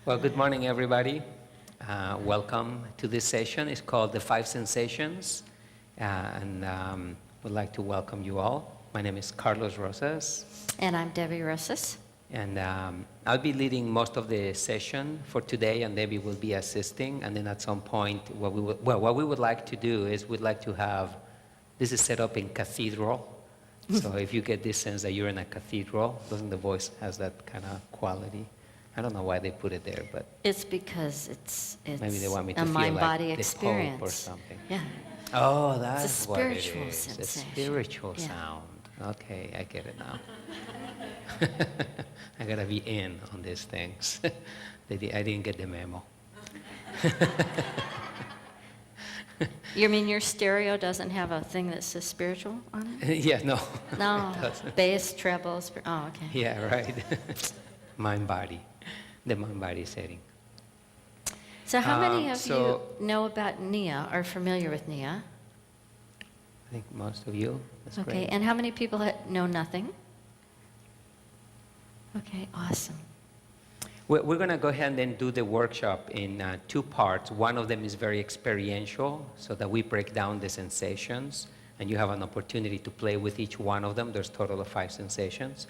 Well, good morning, everybody. Welcome to this session. It's called The Five Sensations, and would like to welcome you all. My name is Carlos Rosas. And I'm Debbie Rosas. And I'll be leading most of the session for today, and Debbie will be assisting. And then at some point, what we would like to do is we'd like to have, this is set up in cathedral. So if you get this sense that you're in a cathedral, doesn't the voice has that kind of quality? I don't know why they put it there, but it's because it's maybe they want me to a feel mind-body like experience. the Pope or something. Yeah. Oh, that's It's a what it spiritual is. sensation. A spiritual Yeah. sound. Okay, I get it now. I gotta be in on these things. I didn't get the memo. You mean your stereo doesn't have a thing that says spiritual on it? Yeah, no. No, It doesn't. bass, treble, oh, okay. Yeah, right. Mind-body. The mind-body setting. So how many of so- you know about Nia, are familiar with Nia? I think most of you. That's Okay, great. and how many people know nothing? Okay, awesome. We're going to go ahead and then do the workshop in two parts. One of them is very experiential, so that we break down the sensations, and you have an opportunity to play with each one of them. There's a total of 5 sensations.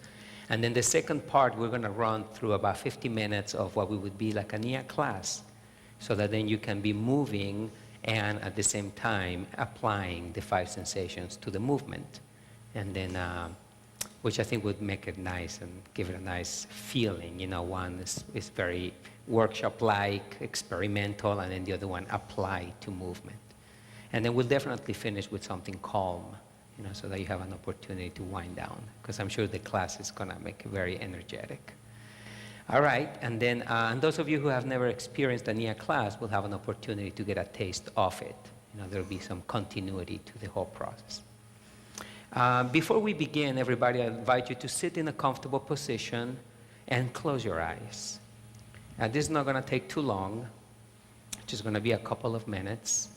And then the second part, we're going to run through about 50 minutes of what would be like a Nia class, so that then you can be moving and at the same time applying the 5 sensations to the movement. And then, which I think would make it nice and give it a nice feeling. You know, one is very workshop-like, experimental, and then the other one applied to movement. And then we'll definitely finish with something calm, you know, so that you have an opportunity to wind down, because I'm sure the class is going to make it very energetic. All right, and then and those of you who have never experienced a Nia class will have an opportunity to get a taste of it. You know, there'll be some continuity to the whole process. Before we begin, everybody, I invite you to sit in a comfortable position and close your eyes. This is not going to take too long. It's just going to be a couple of minutes.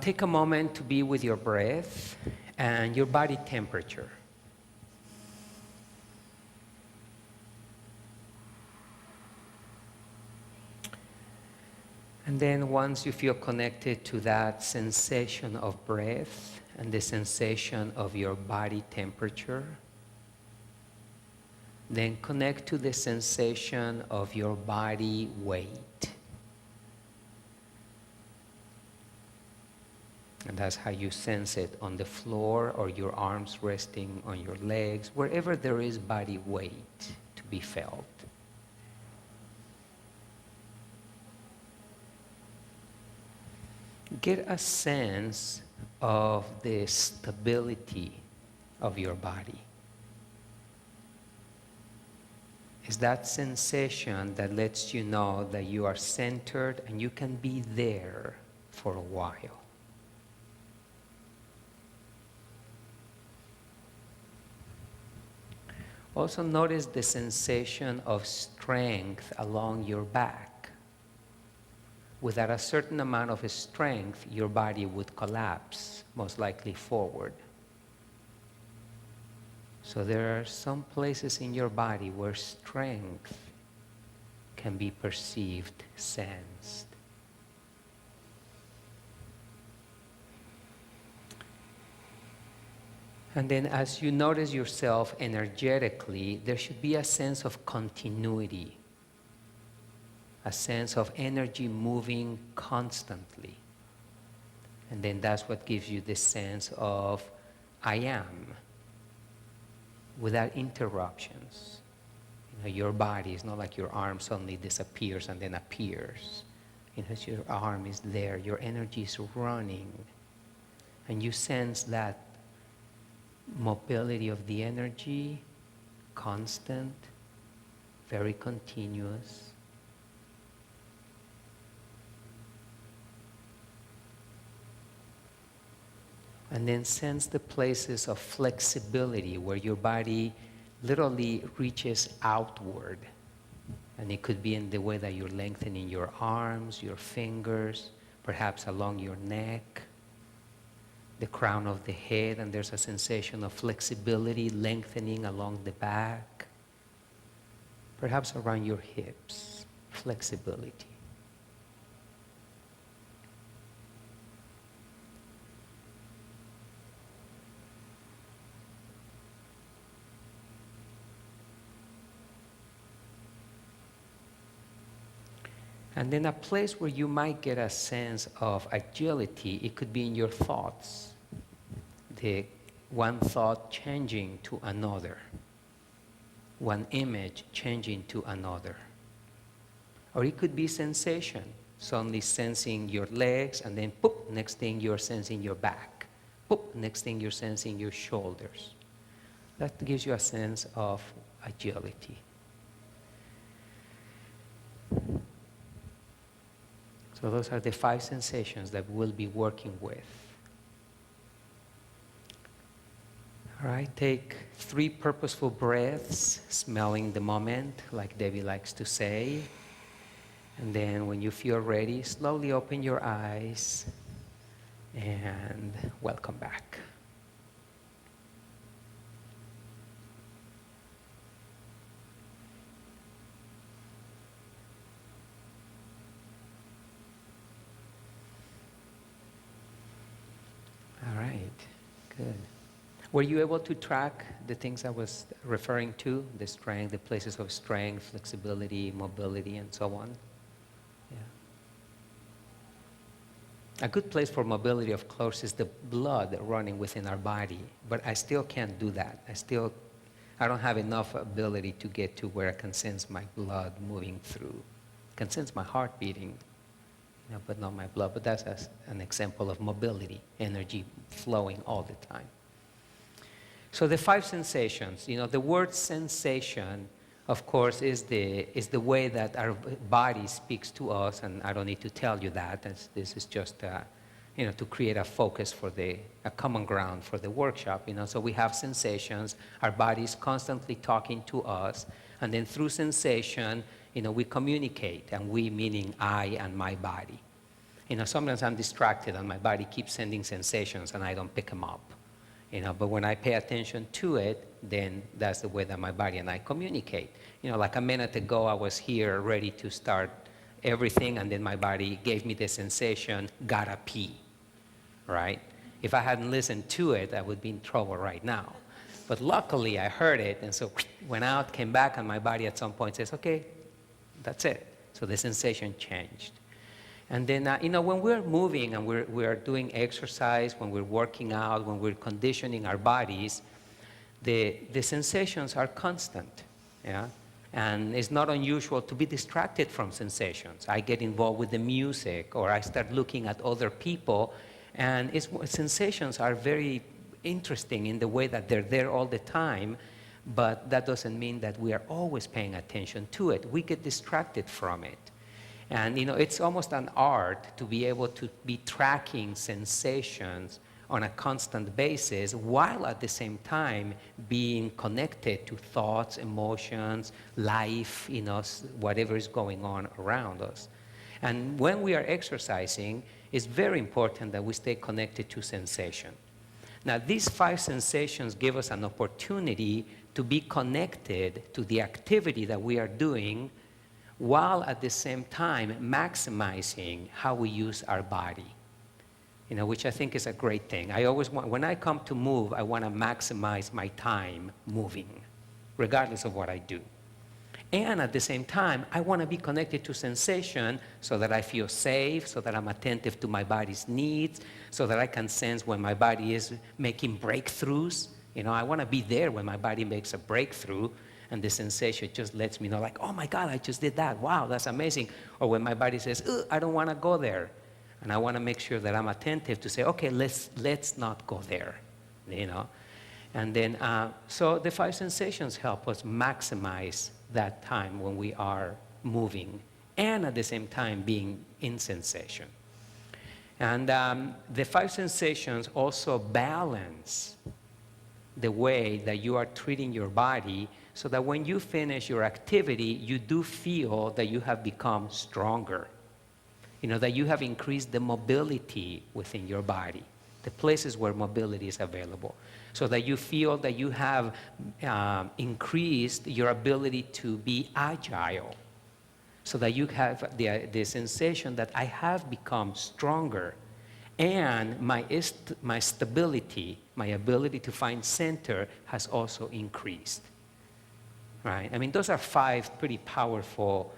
Take a moment to be with your breath and your body temperature. And then once you feel connected to that sensation of breath and the sensation of your body temperature, then connect to the sensation of your body weight. And that's how you sense it on the floor or your arms resting on your legs, wherever there is body weight to be felt. Get a sense of the stability of your body. It's that sensation that lets you know that you are centered and you can be there for a while. Also notice the sensation of strength along your back. Without a certain amount of strength, your body would collapse, most likely forward. So there are some places in your body where strength can be perceived, sensed. And then as you notice yourself energetically, there should be a sense of continuity, a sense of energy moving constantly. And then that's what gives you this sense of I am, without interruptions. You know, your body is not like your arm suddenly disappears and then appears. You know, your arm is there, your energy is running, and you sense that mobility of the energy, constant, very continuous. And then sense the places of flexibility where your body literally reaches outward. And it could be in the way that you're lengthening your arms, your fingers, perhaps along your neck, the crown of the head, and there's a sensation of flexibility, lengthening along the back. perhaps around your hips, flexibility. And then a place where you might get a sense of agility, it could be in your thoughts. The one thought changing to another. One image changing to another. Or it could be sensation. Suddenly sensing your legs, and then poop, next thing you're sensing your back. Poop, next thing you're sensing your shoulders. That gives you a sense of agility. So those are the 5 sensations that we'll be working with. All right, take 3 purposeful breaths, smelling the moment, like Debbie likes to say. And then when you feel ready, slowly open your eyes and welcome back. All right, good. Were you able to track the things I was referring to? The strength, the places of strength, flexibility, mobility, and so on? Yeah. A good place for mobility, of course, is the blood running within our body, but I still can't do that. I don't have enough ability to get to where I can sense my blood moving through. I can sense my heart beating, but not my blood. But that's an example of mobility, energy flowing all the time. So the 5 sensations, the word sensation, of course, is the way that our body speaks to us, and I don't need to tell you that. This is just, to create a focus for a common ground for the workshop. So we have sensations. Our body is constantly talking to us, and then through sensation, we communicate, and we meaning I and my body. Sometimes I'm distracted, and my body keeps sending sensations, and I don't pick them up. But when I pay attention to it, then that's the way that my body and I communicate. Like a minute ago, I was here ready to start everything, and then my body gave me the sensation, gotta pee, right? If I hadn't listened to it, I would be in trouble right now. But luckily, I heard it, and so went out, came back, and my body at some point says, okay, that's it. So the sensation changed. And then, when we're moving and we're doing exercise, when we're working out, when we're conditioning our bodies, the sensations are constant, yeah? And it's not unusual to be distracted from sensations. I get involved with the music, or I start looking at other people, and sensations are very interesting in the way that they're there all the time, but that doesn't mean that we are always paying attention to it. We get distracted from it. And it's almost an art to be able to be tracking sensations on a constant basis, while at the same time being connected to thoughts, emotions, life, whatever is going on around us. And when we are exercising, it's very important that we stay connected to sensation. Now, these 5 sensations give us an opportunity to be connected to the activity that we are doing, while at the same time maximizing how we use our body, which I think is a great thing. I always want, when I come to move, I want to maximize my time moving, regardless of what I do. And at the same time, I want to be connected to sensation so that I feel safe, so that I'm attentive to my body's needs, so that I can sense when my body is making breakthroughs. I want to be there when my body makes a breakthrough, and the sensation just lets me know, like, oh my God, I just did that. Wow, that's amazing. Or when my body says, I don't want to go there. And I want to make sure that I'm attentive to say, okay, let's not go there, And then, so the 5 sensations help us maximize that time when we are moving, and at the same time being in sensation. And the 5 sensations also balance the way that you are treating your body, so that when you finish your activity, you do feel that you have become stronger, that you have increased the mobility within your body. the places where mobility is available, so that you feel that you have increased your ability to be agile, so that you have the sensation that I have become stronger, and my stability, my ability to find center has also increased. Right? I mean, those are 5 pretty powerful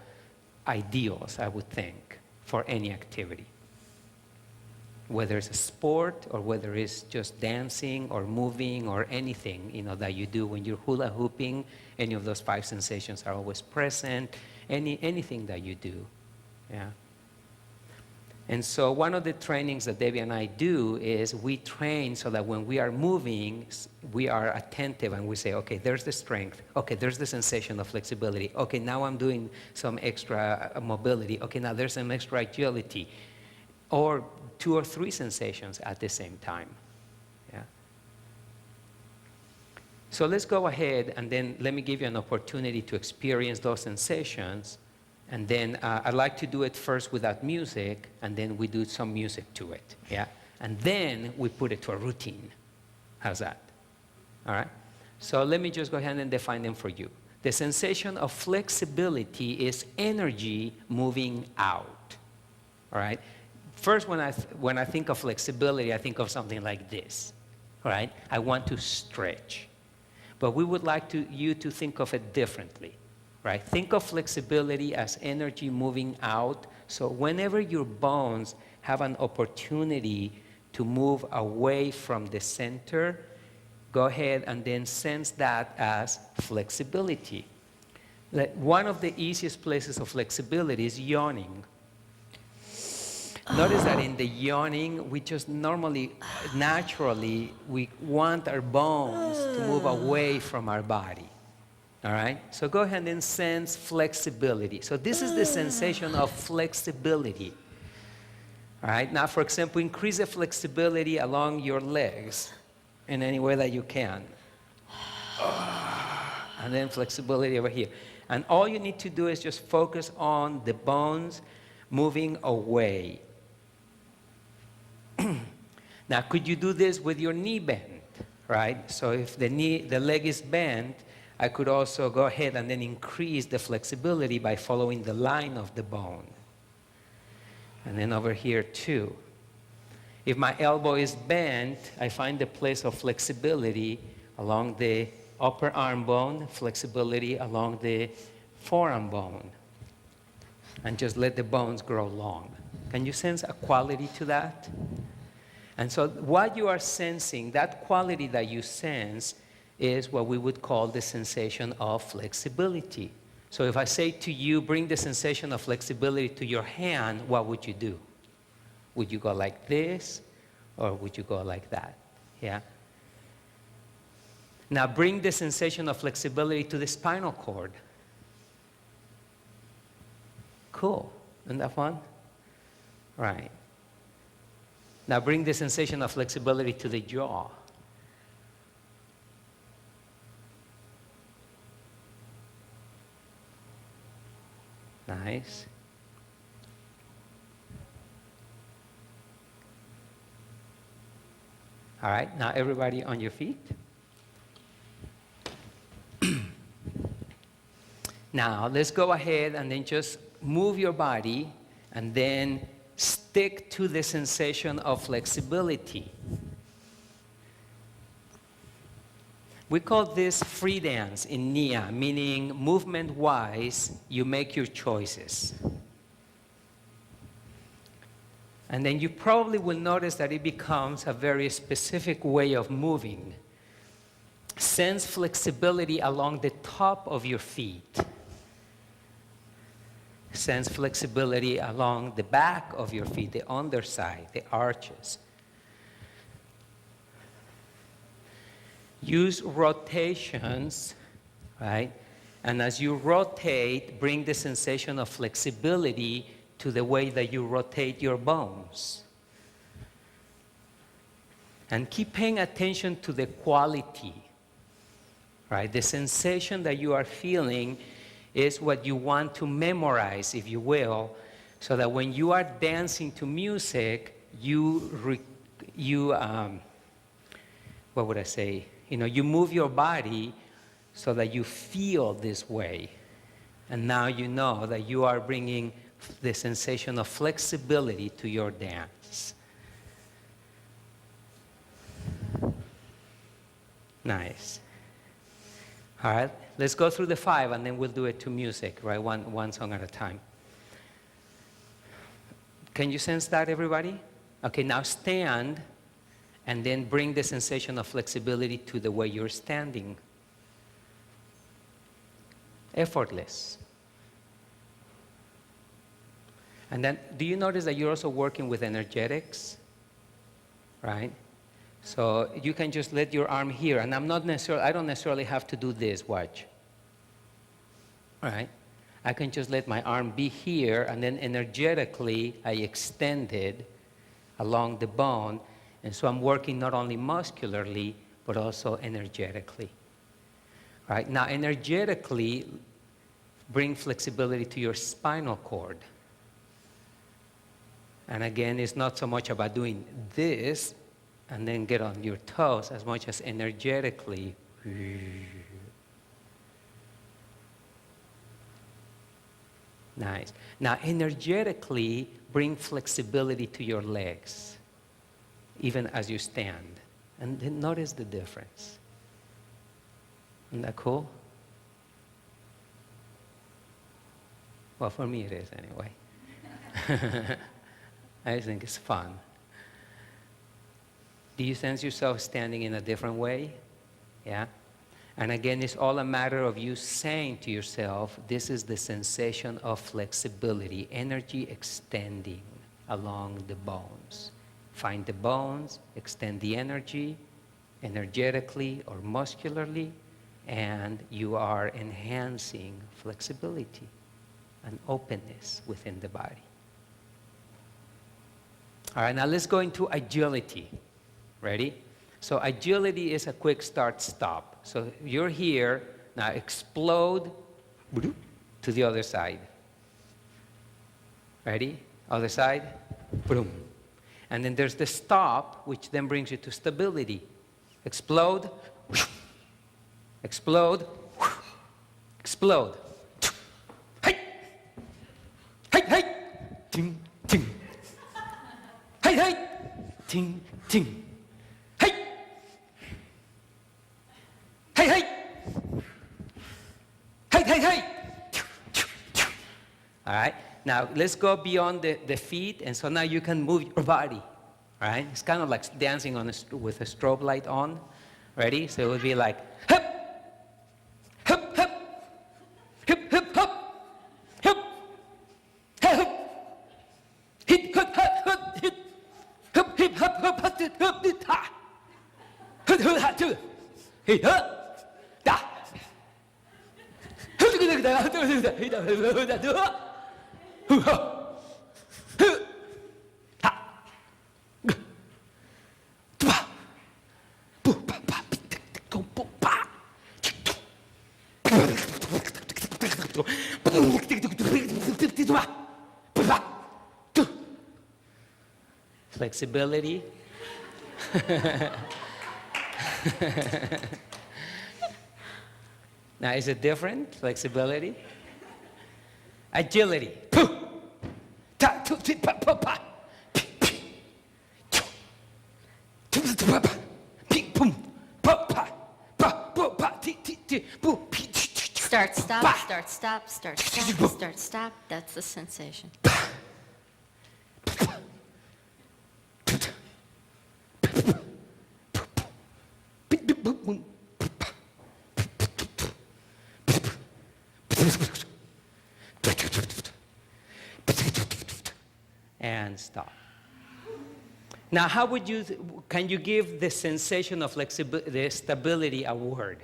ideals, I would think, for any activity. Whether it's a sport or whether it's just dancing or moving or anything, you know, that you do when you're hula hooping, any of those 5 sensations are always present, anything that you do, yeah. And so one of the trainings that Debbie and I do is we train so that when we are moving, we are attentive and we say, okay, there's the strength. Okay, there's the sensation of flexibility. Okay, now I'm doing some extra mobility. Okay, now there's some extra agility. Or 2 or 3 sensations at the same time. Yeah. So let's go ahead and then let me give you an opportunity to experience those sensations. And then I like to do it first without music, and then we do some music to it, yeah? And then we put it to a routine. How's that? All right? So let me just go ahead and define them for you. The sensation of flexibility is energy moving out, all right? First, when I think of flexibility, I think of something like this, all right? I want to stretch. But we would like you to think of it differently. Right? Think of flexibility as energy moving out. So whenever your bones have an opportunity to move away from the center, go ahead and then sense that as flexibility. One of the easiest places of flexibility is yawning. Notice that in the yawning, we just naturally, we want our bones to move away from our body. All right? So go ahead and sense flexibility. So this is the sensation of flexibility. All right? Now, for example, increase the flexibility along your legs in any way that you can. And then flexibility over here. And all you need to do is just focus on the bones moving away. Now, could you do this with your knee bent? Right? So if the leg is bent, I could also go ahead and then increase the flexibility by following the line of the bone. And then over here too. If my elbow is bent, I find the place of flexibility along the upper arm bone, flexibility along the forearm bone. And just let the bones grow long. Can you sense a quality to that? And so what you are sensing, that quality that you sense, is what we would call the sensation of flexibility. So if I say to you, bring the sensation of flexibility to your hand, what would you do? Would you go like this, or would you go like that? Yeah? Now bring the sensation of flexibility to the spinal cord. Cool. Isn't that fun? Right. Now bring the sensation of flexibility to the jaw. Nice. All right, now everybody on your feet. Now let's go ahead and then just move your body and then stick to the sensation of flexibility. We call this free dance in Nia, meaning movement-wise, you make your choices. And then you probably will notice that it becomes a very specific way of moving. Sense flexibility along the top of your feet. Sense flexibility along the back of your feet, the underside, the arches. Use rotations, right? And as you rotate, bring the sensation of flexibility to the way that you rotate your bones. And keep paying attention to the quality, right? The sensation that you are feeling is what you want to memorize, if you will, so that when you are dancing to music, you what would I say? You move your body so that you feel this way. And now you know that you are bringing the sensation of flexibility to your dance. Nice. All right, let's go through the 5 and then we'll do it to music, right? One song at a time. Can you sense that, everybody? Okay, now stand and then bring the sensation of flexibility to the way you're standing. Effortless. And then, do you notice that you're also working with energetics? Right? So you can just let your arm here, and I don't necessarily have to do this, watch. Right? I can just let my arm be here, and then energetically, I extend it along the bone, and so I'm working not only muscularly, but also energetically. Right? Now, energetically, bring flexibility to your spinal cord. And again, it's not so much about doing this and then get on your toes as much as energetically. Nice. Now, energetically, bring flexibility to your legs, even as you stand. And then notice the difference. Isn't that cool? Well, for me it is anyway. I think it's fun. Do you sense yourself standing in a different way? Yeah? And again, it's all a matter of you saying to yourself, this is the sensation of flexibility, energy extending along the bones. Find the bones, extend the energy, energetically or muscularly, and you are enhancing flexibility and openness within the body. All right, now let's go into agility. Ready? So agility is a quick start stop. So you're here, now explode to the other side. Ready? Other side, boom. And then there's the stop, which then brings you to stability. Explode, explode, explode. Hey! Hey, hey! Ting, ting. Hey, hey! Ting, ting. Hey! Hey, hey! Hey, hey, hey! All right? Now, let's go beyond the feet, and so now you can move your body. All right? It's kind of like dancing with a strobe light on. Ready? So it would be like, hip! Hip, hip! Hip, hip, hip! Hip! Hip, hip! Hip, hip, hip, hip! Hip, hip, hip, hip, hip, hip, hip, ha! Hip, hip, hip, hip! Hip, hip! Da! Hip, hip, hip, hip, hip, hip! Flexibility. Now, is it different? Flexibility? Agility. Start, stop, start, stop, start, stop, start, stop. That's the sensation. And stop. Now, how would can you give the sensation of the stability a word?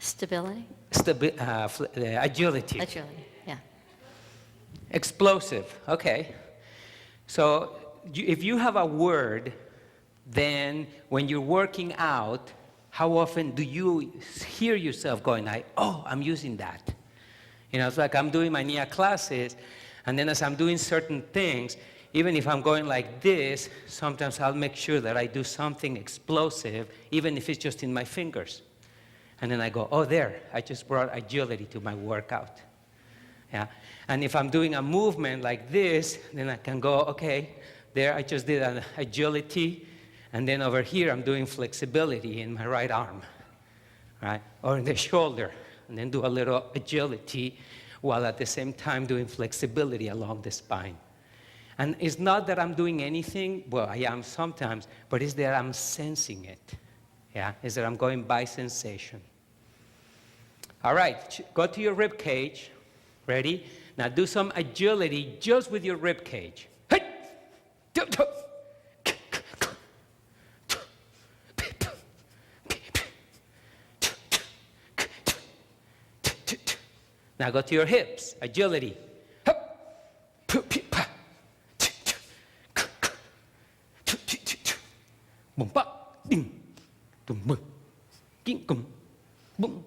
Stability? Agility. Agility, yeah. Explosive, okay. So if you have a word, then when you're working out, how often do you hear yourself going like, oh, I'm using that? You know, it's like I'm doing my Nia classes, and then as I'm doing certain things, Even if I'm going like this, sometimes I'll make sure that I do something explosive, even if it's just in my fingers. And then I go, oh, there, I just brought agility to my workout. Yeah? And if I'm doing a movement like this, then I can go, okay, there I just did an agility, and then over here I'm doing flexibility in my right arm, right? Or in the shoulder, and then do a little agility while at the same time doing flexibility along the spine. And it's not that I'm doing anything, well, I am sometimes, but it's that I'm sensing it. Yeah, it's that I'm going by sensation. All right, go to your rib cage. Ready? Now do some agility just with your rib cage. Now go to your hips. Agility. Boom, ba, ding, boom, boom, ding, boom, boom,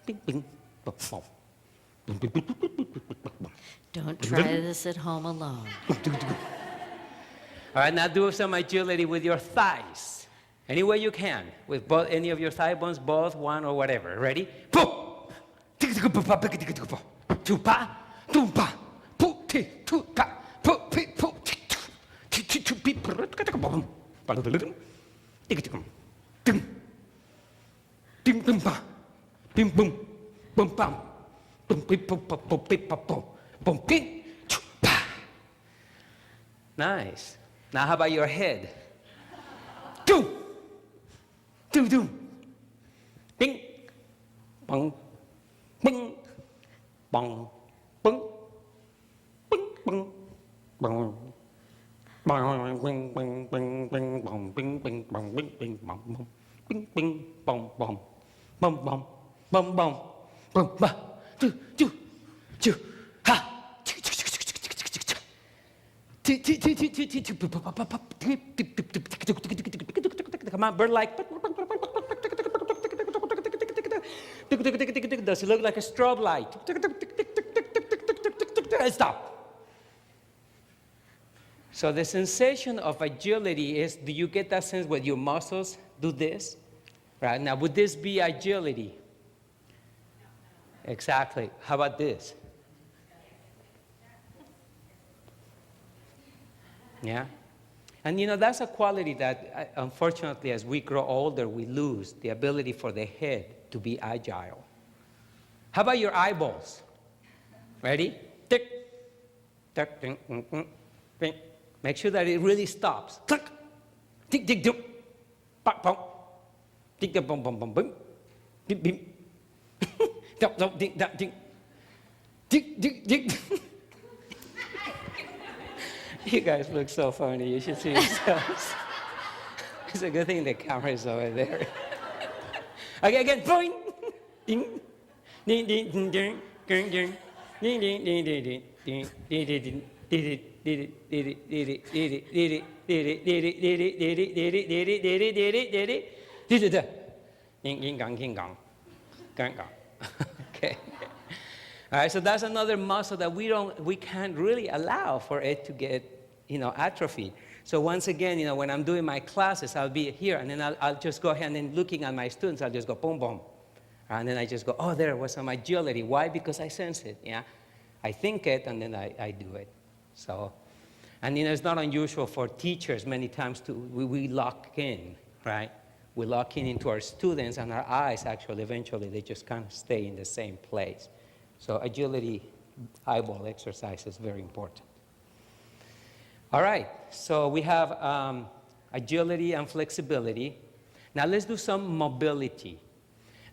ding, ding, boom, boom. Don't try this at home alone. All right, now do some agility with your thighs. Any way you can, with both, any of your thigh bones, both, one, or whatever. Ready? Nice. Now how about your head? Do, do, do. Bing, bong, bing, bong, bong, bing, bong, bong. Bing, bing, bing, bing, bing, bong, bing, bing, bong, bing, bing, bong, bong, bing, bing, bong, bong, bong, bong, bong, bong, bong, ba, do, do, do, ha. Come on, bird like. Does it look like a strobe light? And stop. So the sensation of agility is, do you get that sense when your muscles do this? Right? Now, would this be agility? Exactly. How about this? Yeah? And you know, that's a quality that, unfortunately, as we grow older, we lose the ability for the head to be agile. How about your eyeballs? Ready? Tick, tick, tick, tick, tick. Make sure that it really stops. Click, tick, tick, tick, pop, pop, tick, tick, bum, bum, bum, bum, bim, bim, tick, tick, tick, tick, tick, tick. You guys look so funny. You should see yourselves. It's a good thing the camera is over there. Okay, again. Boing. Ding. Ding, ding, ding, ding, ding, ding. Ding, ding, ding, ding, ding, ding, ding, ding, ding, ding. Okay. All right, so that's another muscle that we can't really allow for it to get, atrophied. So once again, when I'm doing my classes, I'll be here, and then I'll just go ahead and then looking at my students, I'll just go boom, boom. And then I just go, oh, there was some agility. Why? Because I sense it, yeah? I think it, and then I do it. So, and it's not unusual for teachers many times we lock in, right? We lock in into our students, and our eyes actually, eventually, they just kind of stay in the same place. So agility eyeball exercise is very important. All right, so we have agility and flexibility. Now let's do some mobility.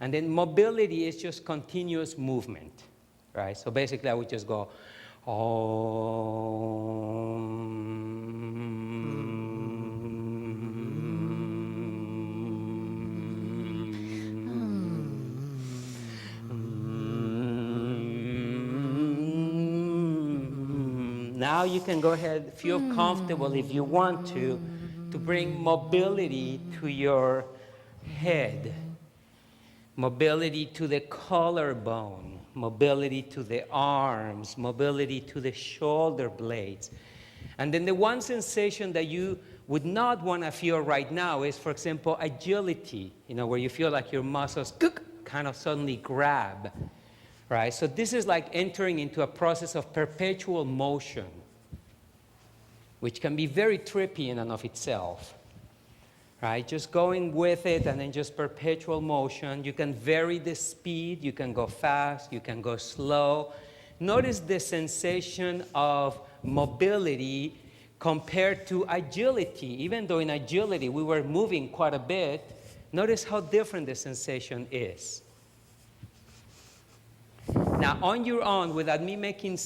And then mobility is just continuous movement, right? So basically I would just go, Now you can go ahead, feel comfortable if you want to bring mobility to your head, mobility to the collarbone, mobility to the arms, mobility to the shoulder blades. And then the one sensation that you would not want to feel right now is, for example, agility, where you feel like your muscles kind of suddenly grab, right? So this is like entering into a process of perpetual motion, which can be very trippy in and of itself, right? Just going with it and then just perpetual motion. You can vary the speed. You can go fast. You can go slow. Notice the sensation of mobility compared to agility. Even though in agility we were moving quite a bit, notice how different the sensation is. Now, on your own, without me making